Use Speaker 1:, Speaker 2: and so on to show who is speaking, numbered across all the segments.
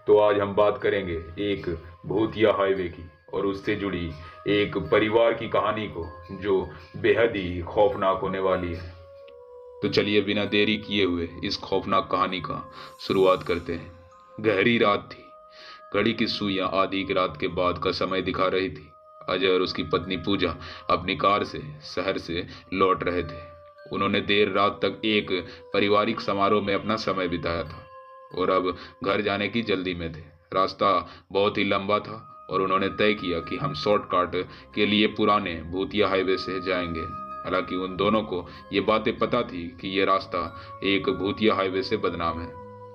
Speaker 1: तो आज हम बात करेंगे एक भूतिया हाईवे की और उससे जुड़ी एक परिवार की कहानी को जो बेहद ही खौफनाक होने वाली है। तो चलिए बिना देरी किए हुए इस खौफनाक कहानी का शुरुआत करते हैं। गहरी रात थी। घड़ी की सुइयां आधी की रात के बाद का समय दिखा रही थी। अजय और उसकी पत्नी पूजा अपनी कार से शहर से लौट रहे थे। उन्होंने देर रात तक एक पारिवारिक समारोह में अपना समय बिताया था और अब घर जाने की जल्दी में थे। रास्ता बहुत ही लंबा था और उन्होंने तय किया कि हम शॉर्टकट के लिए पुराने भूतिया हाईवे से जाएंगे। हालांकि उन दोनों को ये बातें पता थी कि यह रास्ता एक भूतिया हाईवे से बदनाम है।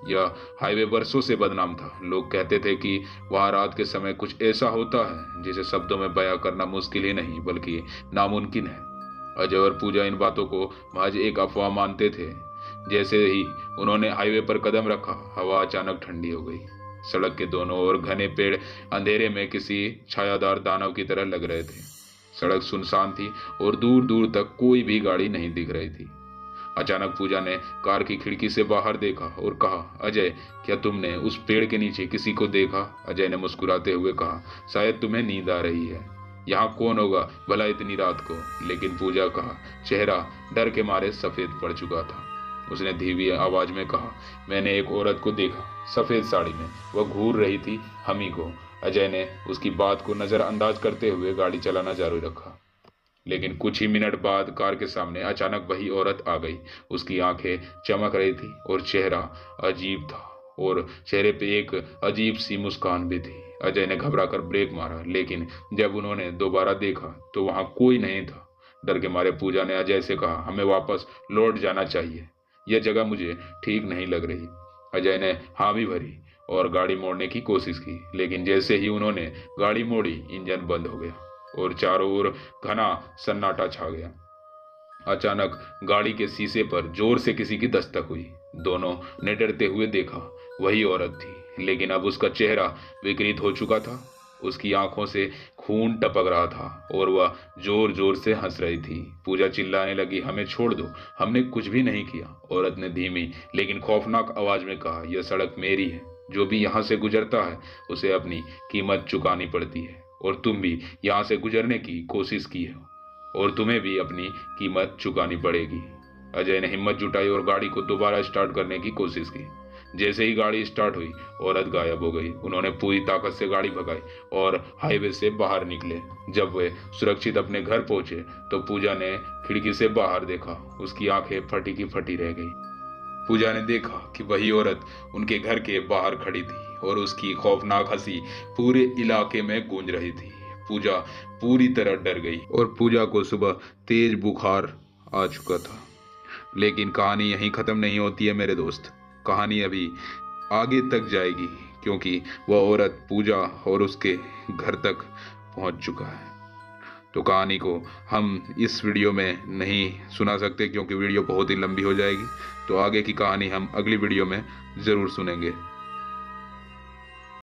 Speaker 1: यह हाईवे बरसों से बदनाम था। लोग कहते थे कि वहां रात के समय कुछ ऐसा होता है जिसे शब्दों में बयां करना मुश्किल ही नहीं बल्कि नामुमकिन है। अजय और पूजा इन बातों को महज एक अफवाह मानते थे। जैसे ही उन्होंने हाईवे पर कदम रखा, हवा अचानक ठंडी हो गई। सड़क के दोनों ओर घने पेड़ अंधेरे में किसी छायादार दानव की तरह लग रहे थे। सड़क सुनसान थी और दूर दूर तक कोई भी गाड़ी नहीं दिख रही थी। अचानक पूजा ने कार की खिड़की से बाहर देखा और कहा, अजय, क्या तुमने उस पेड़ के नीचे किसी को देखा? अजय ने मुस्कुराते हुए कहा, शायद तुम्हें नींद आ रही है। यहाँ कौन होगा भला इतनी रात को? लेकिन पूजा का चेहरा डर के मारे सफेद पड़ चुका था। उसने धीमी आवाज में कहा, मैंने एक औरत को देखा, सफेद साड़ी में। वह घूर रही थी हम ही को। अजय ने उसकी बात को नजरअंदाज करते हुए गाड़ी चलाना जारी रखा। लेकिन कुछ ही मिनट बाद कार के सामने अचानक वही औरत आ गई। उसकी आंखें चमक रही थी और चेहरा अजीब था और चेहरे पे एक अजीब सी मुस्कान भी थी। अजय ने घबराकर ब्रेक मारा, लेकिन जब उन्होंने दोबारा देखा तो वहां कोई नहीं था। डर के मारे पूजा ने अजय से कहा, हमें वापस लौट जाना चाहिए, यह जगह मुझे ठीक नहीं लग रही। अजय ने हाँ भी भरी और गाड़ी मोड़ने की कोशिश की, लेकिन जैसे ही उन्होंने गाड़ी मोड़ी, इंजन बंद हो गया और चारों ओर घना सन्नाटा छा गया। अचानक गाड़ी के शीशे पर जोर से किसी की दस्तक हुई। दोनों ने डरते हुए देखा। वही औरत थी, लेकिन अब उसका चेहरा विकृत हो चुका था। उसकी आंखों से खून टपक रहा था और वह जोर जोर से हंस रही थी। पूजा चिल्लाने लगी, हमें छोड़ दो, हमने कुछ भी नहीं किया। औरत ने धीमी लेकिन खौफनाक आवाज में कहा, यह सड़क मेरी है। जो भी यहाँ से गुजरता है उसे अपनी कीमत चुकानी पड़ती है और तुम भी यहाँ से गुजरने की कोशिश की है और तुम्हें भी अपनी कीमत चुकानी पड़ेगी। अजय ने हिम्मत जुटाई और गाड़ी को दोबारा स्टार्ट करने की कोशिश की। जैसे ही गाड़ी स्टार्ट हुई, औरत गायब हो गई। उन्होंने पूरी ताकत से गाड़ी भगाई और हाईवे से बाहर निकले। जब वे सुरक्षित अपने घर पहुंचे तो पूजा ने खिड़की से बाहर देखा। उसकी आंखें फटी की फटी रह गई। पूजा ने देखा कि वही औरत उनके घर के बाहर खड़ी थी और उसकी खौफनाक हंसी पूरे इलाके में गूंज रही थी। पूजा पूरी तरह डर गई और पूजा को सुबह तेज बुखार आ चुका था। लेकिन कहानी यहीं खत्म नहीं होती है मेरे दोस्त। कहानी अभी आगे तक जाएगी, क्योंकि वह औरत पूजा और उसके घर तक पहुंच चुका है। तो कहानी को हम इस वीडियो में नहीं सुना सकते, क्योंकि वीडियो बहुत ही लंबी हो जाएगी। तो आगे की कहानी हम अगली वीडियो में ज़रूर सुनेंगे।